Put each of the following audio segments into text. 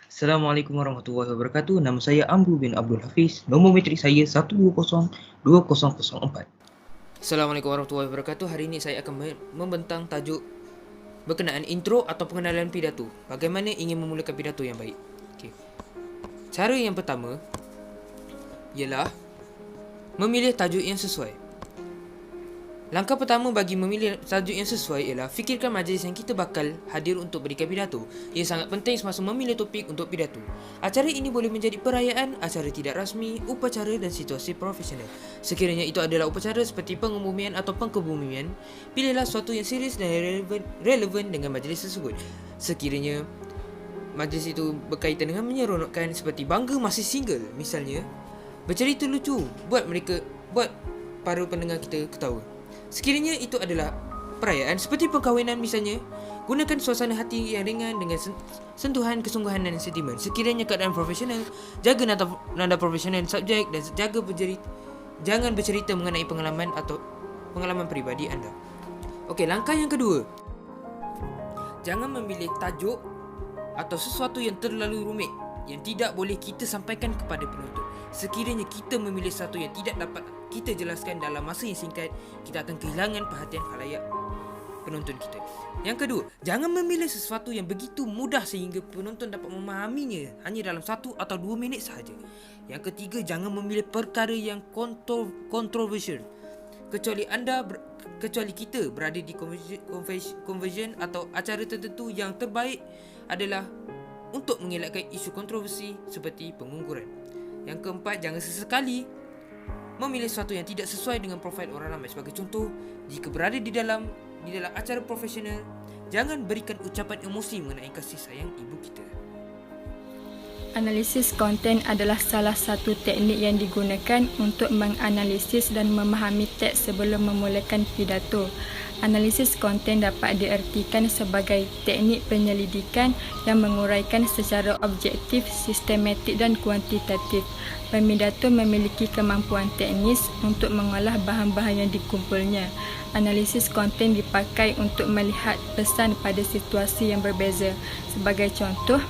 Assalamualaikum warahmatullahi wabarakatuh. Nama saya Amru bin Abdul Hafiz. Nombor metrik saya 1202004. Assalamualaikum warahmatullahi wabarakatuh. Hari ini saya akan membentang tajuk berkenaan intro atau pengenalan pidato. Bagaimana ingin memulakan pidato yang baik. Okay. Cara yang pertama ialah memilih tajuk yang sesuai. Langkah pertama bagi memilih tajuk yang sesuai ialah fikirkan majlis yang kita bakal hadir untuk berikan pidato. Ia sangat penting semasa memilih topik untuk pidato. Acara ini boleh menjadi perayaan, acara tidak rasmi, upacara dan situasi profesional. Sekiranya itu adalah upacara seperti pengumuman atau pengkebumian, pilihlah sesuatu yang serius dan relevan dengan majlis tersebut. Sekiranya majlis itu berkaitan dengan menyeronokkan seperti bangga masih single misalnya, bercerita lucu buat para pendengar kita ketawa. Sekiranya itu adalah perayaan seperti perkahwinan misalnya, gunakan suasana hati yang ringan dengan sentuhan kesungguhan dan sentimen. Sekiranya keadaan profesional, jaga nada profesional subjek dan jangan bercerita mengenai pengalaman atau pengalaman peribadi anda. Okey, langkah yang kedua, jangan memilih tajuk atau sesuatu yang terlalu rumit yang tidak boleh kita sampaikan kepada penonton. Sekiranya kita memilih sesuatu yang tidak dapat kita jelaskan dalam masa yang singkat, kita akan kehilangan perhatian khalayak penonton kita. Yang kedua, jangan memilih sesuatu yang begitu mudah sehingga penonton dapat memahaminya hanya dalam 1 atau 2 minit sahaja. Yang ketiga, jangan memilih perkara yang kontroversial. Kecuali kita berada di convention atau acara tertentu, yang terbaik adalah untuk mengelakkan isu kontroversi seperti pengangguran. Yang keempat, jangan sesekali memilih sesuatu yang tidak sesuai dengan profil orang ramai. Sebagai contoh, jika berada di dalam acara profesional, jangan berikan ucapan emosi mengenai kasih sayang ibu kita. Analisis konten adalah salah satu teknik yang digunakan untuk menganalisis dan memahami teks sebelum memulakan pidato. Analisis konten dapat diartikan sebagai teknik penyelidikan yang menguraikan secara objektif, sistematik dan kuantitatif. Pemidato memiliki kemampuan teknis untuk mengolah bahan-bahan yang dikumpulnya. Analisis konten dipakai untuk melihat pesan pada situasi yang berbeza. Sebagai contoh,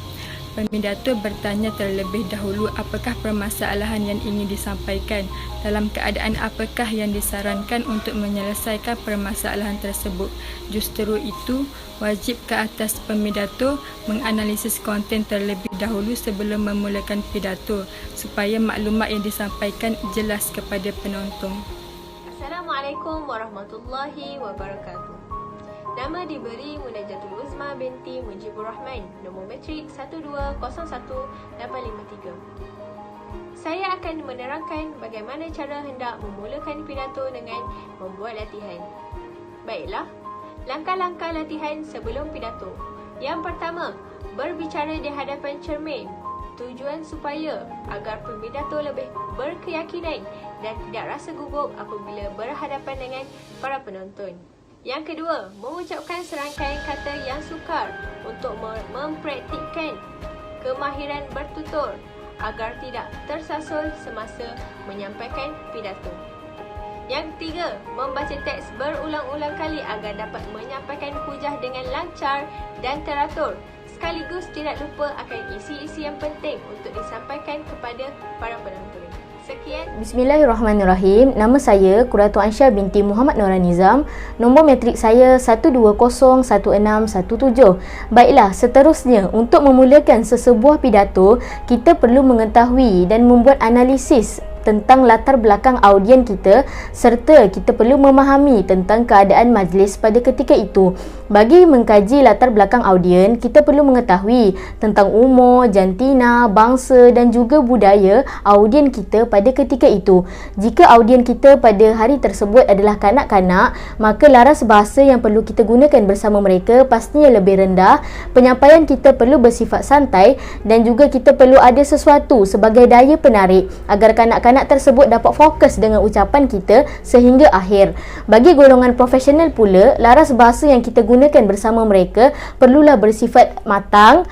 pemidato bertanya terlebih dahulu apakah permasalahan yang ingin disampaikan, dalam keadaan apakah yang disarankan untuk menyelesaikan permasalahan tersebut. Justru itu, wajib ke atas pemidato menganalisis konten terlebih dahulu sebelum memulakan pidato supaya maklumat yang disampaikan jelas kepada penonton. Assalamualaikum warahmatullahi wabarakatuh. Nama diberi Munajatul Uzma binti Mujibur Rahman, nombor metrik 1201853. Saya akan menerangkan bagaimana cara hendak memulakan pidato dengan membuat latihan. Baiklah, langkah-langkah latihan sebelum pidato. Yang pertama, berbicara di hadapan cermin. Tujuan supaya agar pemidato lebih berkeyakinan dan tidak rasa gugup apabila berhadapan dengan para penonton. Yang kedua, mengucapkan serangkaian kata yang sukar untuk mempraktikkan kemahiran bertutur agar tidak tersasul semasa menyampaikan pidato. Yang ketiga, membaca teks berulang-ulang kali agar dapat menyampaikan hujah dengan lancar dan teratur, sekaligus tidak lupa akan isi-isi yang penting untuk disampaikan kepada para penonton. Sekian. Bismillahirrahmanirrahim. Nama saya Qurratu Ansyah binti Muhammad Noranizam. Nombor metrik saya 1201617. Baiklah, seterusnya untuk memulakan sesebuah pidato, kita perlu mengetahui dan membuat analisis tentang latar belakang audien kita, serta kita perlu memahami tentang keadaan majlis pada ketika itu. Bagi mengkaji latar belakang audien, kita perlu mengetahui tentang umur, jantina, bangsa dan juga budaya audien kita pada ketika itu. Jika audien kita pada hari tersebut adalah kanak-kanak, maka laras bahasa yang perlu kita gunakan bersama mereka pastinya lebih rendah. Penyampaian kita perlu bersifat santai dan juga kita perlu ada sesuatu sebagai daya penarik agar kanak-kanak tersebut dapat fokus dengan ucapan kita sehingga akhir. Bagi golongan profesional pula, laras bahasa yang kita gunakan bersama mereka perlulah bersifat matang,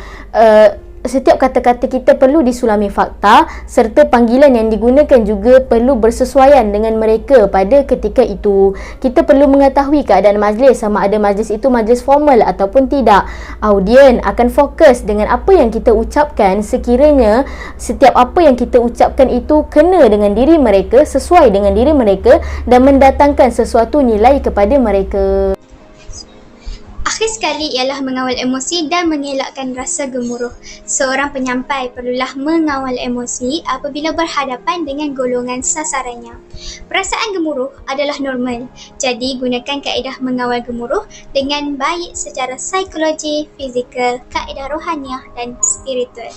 setiap kata-kata kita perlu disulami fakta serta panggilan yang digunakan juga perlu bersesuaian dengan mereka pada ketika itu. Kita perlu mengetahui keadaan majlis, sama ada majlis itu majlis formal ataupun tidak. Audien akan fokus dengan apa yang kita ucapkan sekiranya setiap apa yang kita ucapkan itu kena dengan diri mereka, sesuai dengan diri mereka dan mendatangkan sesuatu nilai kepada mereka. Akhir sekali ialah mengawal emosi dan mengelakkan rasa gemuruh. Seorang penyampai perlulah mengawal emosi apabila berhadapan dengan golongan sasarannya. Perasaan gemuruh adalah normal, jadi gunakan kaedah mengawal gemuruh dengan baik secara psikologi, fizikal, kaedah rohaniah dan spiritual.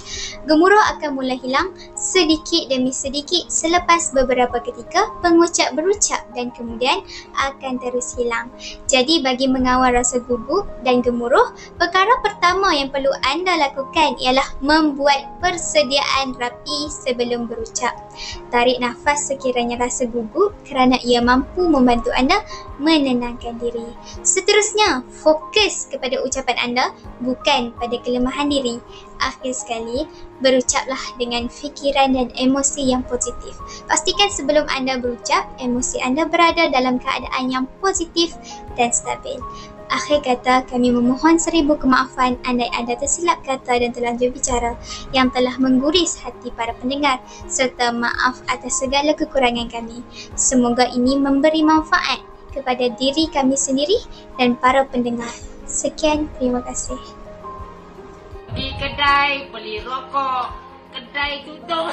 Gemuruh akan mula hilang sedikit demi sedikit selepas beberapa ketika pengucap berucap dan kemudian akan terus hilang. Jadi bagi mengawal rasa gugup dan gemuruh, perkara pertama yang perlu anda lakukan ialah membuat persediaan rapi sebelum berucap. Tarik nafas sekiranya rasa gugup kerana ia mampu membantu anda menenangkan diri. Seterusnya, fokus kepada ucapan anda bukan pada kelemahan diri. Akhir sekali, berucaplah dengan fikiran dan emosi yang positif. Pastikan sebelum anda berucap, emosi anda berada dalam keadaan yang positif dan stabil. Akhir kata, kami memohon 1000 kemaafan andai anda tersilap kata dan terlanjur bicara yang telah mengguris hati para pendengar, serta maaf atas segala kekurangan kami. Semoga ini memberi manfaat kepada diri kami sendiri dan para pendengar. Sekian, terima kasih. Di kedai beli rokok, kedai tutup.